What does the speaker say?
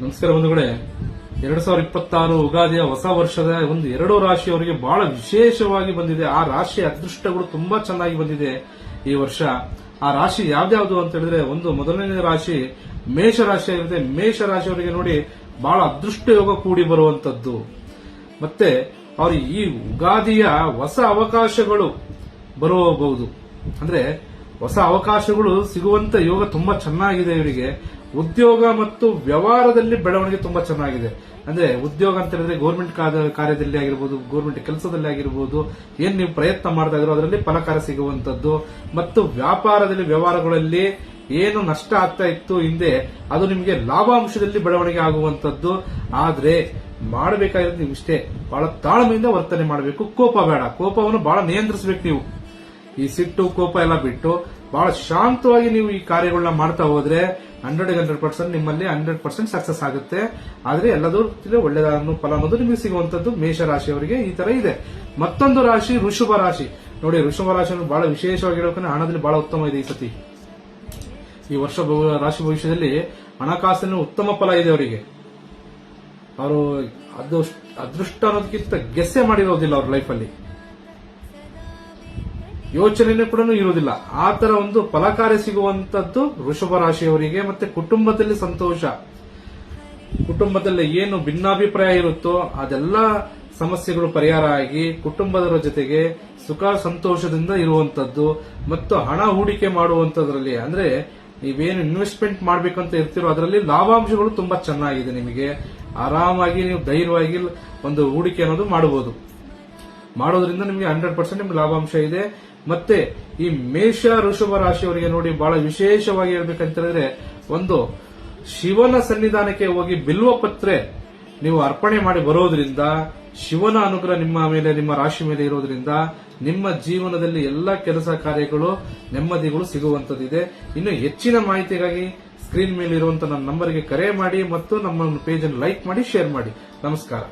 ನಮಸ್ಕಾರ ಬಂಧುಗಳೇ. 2026 ಯುಗಾದಿಯ ಹೊಸ ವರ್ಷದ ಒಂದು 2 ರಾಶಿಯವರಿಗೆ ಬಹಳ ವಿಶೇಷವಾಗಿ ಬಂದಿದೆ. ಆ ರಾಶಿ ಅದೃಷ್ಟಗಳು ತುಂಬಾ ಚೆನ್ನಾಗಿ ಬಂದಿದೆ ಈ ವರ್ಷ. ಆ ರಾಶಿ ಯಾವ್ದ್ಯಾವ್ದು ಅಂತ ಹೇಳಿದ್ರೆ, ಒಂದು ಮೊದಲನೇ ರಾಶಿ ಮೇಷ ರಾಶಿ ಆಗಿರುತ್ತೆ. ಮೇಷ ರಾಶಿಯವರಿಗೆ ನೋಡಿ ಬಹಳ ಅದೃಷ್ಟ ಯೋಗ ಕೂಡಿ ಬರುವಂತದ್ದು. ಮತ್ತೆ ಅವ್ರ ಈ ಯುಗಾದಿಯ ಹೊಸ ಅವಕಾಶಗಳು ಬರಬಹುದು. ಅಂದ್ರೆ ಹೊಸ ಅವಕಾಶಗಳು ಸಿಗುವಂತ ಯೋಗ ತುಂಬಾ ಚೆನ್ನಾಗಿದೆ ಇವರಿಗೆ. ಉದ್ಯೋಗ ಮತ್ತು ವ್ಯವಹಾರದಲ್ಲಿ ಬೆಳವಣಿಗೆ ತುಂಬಾ ಚೆನ್ನಾಗಿದೆ. ಅಂದ್ರೆ ಉದ್ಯೋಗ ಅಂತ ಹೇಳಿದ್ರೆ ಗೌರ್ಮೆಂಟ್ ಕಾರ್ಯದಲ್ಲಿ ಆಗಿರ್ಬೋದು, ಗೌರ್ಮೆಂಟ್ ಕೆಲಸದಲ್ಲಿ ಆಗಿರ್ಬೋದು, ಏನ್ ನೀವು ಪ್ರಯತ್ನ ಮಾಡ್ತಾ ಇದ್ರೋ ಅದರಲ್ಲಿ ಫಲಕಾರ ಸಿಗುವಂತದ್ದು. ಮತ್ತು ವ್ಯಾಪಾರದಲ್ಲಿ ವ್ಯವಹಾರಗಳಲ್ಲಿ ಏನು ನಷ್ಟ ಆಗ್ತಾ ಇತ್ತು ಹಿಂದೆ, ಅದು ನಿಮಗೆ ಲಾಭಾಂಶದಲ್ಲಿ ಬೆಳವಣಿಗೆ ಆಗುವಂತದ್ದು. ಆದ್ರೆ ಮಾಡಬೇಕಾಗಿರೋದು ನೀವು ಇಷ್ಟೇ, ಬಹಳ ತಾಳ್ಮೆಯಿಂದ ವರ್ತನೆ ಮಾಡಬೇಕು. ಕೋಪ ಬೇಡ, ಕೋಪವನ್ನು ಬಹಳ ನಿಯಂತ್ರಿಸಬೇಕು ನೀವು. ಈ ಸಿಟ್ಟು ಕೋಪ ಎಲ್ಲ ಬಿಟ್ಟು ಬಹಳ ಶಾಂತವಾಗಿ ನೀವು ಈ ಕಾರ್ಯಗಳನ್ನ ಮಾಡ್ತಾ ಹೋದ್ರೆ 100% ನಿಮ್ಮಲ್ಲಿ 100% ಸಕ್ಸಸ್ ಆಗುತ್ತೆ. ಆದ್ರೆ ಎಲ್ಲದೂ ಒಳ್ಳೆಯದನ್ನು ಫಲ ಅನ್ನೋದು ನಿಮಗೆ ಸಿಗುವಂತದ್ದು ಮೇಷ ರಾಶಿಯವರಿಗೆ ಈ ತರ ಇದೆ. ಮತ್ತೊಂದು ರಾಶಿ ವೃಷಭ ರಾಶಿ. ನೋಡಿ, ವೃಷಭ ರಾಶಿ ಬಹಳ ವಿಶೇಷವಾಗಿ ಹೇಳೋಕೆ ಹಣದಲ್ಲಿ ಬಹಳ ಉತ್ತಮ ಇದೆ ಈ ಸತಿ. ಈ ವರ್ಷ ರಾಶಿ ಭವಿಷ್ಯದಲ್ಲಿ ಹಣಕಾಸಿನ ಉತ್ತಮ ಫಲ ಇದೆ ಅವರಿಗೆ. ಅವರು ಅದೃಷ್ಟ ಅನ್ನೋದಕ್ಕಿಂತ ಗೆಸ್ಸೆ ಮಾಡಿರೋದಿಲ್ಲ ಅವ್ರ ಲೈಫಲ್ಲಿ, ಯೋಚನೆ ಕೂಡ ಇರುವುದಿಲ್ಲ. ಆ ತರ ಒಂದು ಫಲಕಾರ್ಯ ಸಿಗುವಂತದ್ದು ವೃಷಭ ರಾಶಿಯವರಿಗೆ. ಮತ್ತೆ ಕುಟುಂಬದಲ್ಲಿ ಸಂತೋಷ, ಕುಟುಂಬದಲ್ಲಿ ಏನು ಭಿನ್ನಾಭಿಪ್ರಾಯ ಇರುತ್ತೋ ಅದೆಲ್ಲ ಸಮಸ್ಯೆಗಳು ಪರಿಹಾರ ಆಗಿ ಕುಟುಂಬದವರ ಜೊತೆಗೆ ಸುಖ ಸಂತೋಷದಿಂದ ಇರುವಂತದ್ದು. ಮತ್ತು ಹಣ ಹೂಡಿಕೆ ಮಾಡುವಂತದ್ರಲ್ಲಿ, ಅಂದ್ರೆ ನೀವೇನು ಇನ್ವೆಸ್ಟ್ಮೆಂಟ್ ಮಾಡ್ಬೇಕಂತ ಇರ್ತೀರೋ ಅದರಲ್ಲಿ ಲಾಭಾಂಶಗಳು ತುಂಬಾ ಚೆನ್ನಾಗಿದೆ. ನಿಮಗೆ ಆರಾಮಾಗಿ ನೀವು ಧೈರ್ಯವಾಗಿ ಒಂದು ಹೂಡಿಕೆ ಅನ್ನೋದು ಮಾಡಬಹುದು. ಮಾಡೋದ್ರಿಂದ ನಿಮಗೆ 100% ನಿಮ್ಗೆ ಲಾಭಾಂಶ ಇದೆ. ಮತ್ತೆ ಈ ಮೇಷ ವೃಷಭ ರಾಶಿಯವರಿಗೆ ನೋಡಿ ಬಹಳ ವಿಶೇಷವಾಗಿ ಹೇಳ್ಬೇಕಂತ ಹೇಳಿದ್ರೆ, ಒಂದು ಶಿವನ ಸನ್ನಿಧಾನಕ್ಕೆ ಹೋಗಿ ಬಿಲ್ವ ಪತ್ರೆ ನೀವು ಅರ್ಪಣೆ ಮಾಡಿ ಬರೋದ್ರಿಂದ ಶಿವನ ಅನುಗ್ರಹ ನಿಮ್ಮ ಮೇಲೆ, ನಿಮ್ಮ ರಾಶಿ ಮೇಲೆ ಇರೋದ್ರಿಂದ ನಿಮ್ಮ ಜೀವನದಲ್ಲಿ ಎಲ್ಲ ಕೆಲಸ ಕಾರ್ಯಗಳು ನೆಮ್ಮದಿಗಳು ಸಿಗುವಂತದ್ದಿದೆ. ಇನ್ನು ಹೆಚ್ಚಿನ ಮಾಹಿತಿಗಾಗಿ ಸ್ಕ್ರೀನ್ ಮೇಲೆ ಇರುವಂತಹ ನನ್ನ ನಂಬರ್ಗೆ ಕರೆ ಮಾಡಿ ಮತ್ತು ನಮ್ಮ ಪೇಜ್ ಅನ್ನು ಲೈಕ್ ಮಾಡಿ, ಶೇರ್ ಮಾಡಿ. ನಮಸ್ಕಾರ.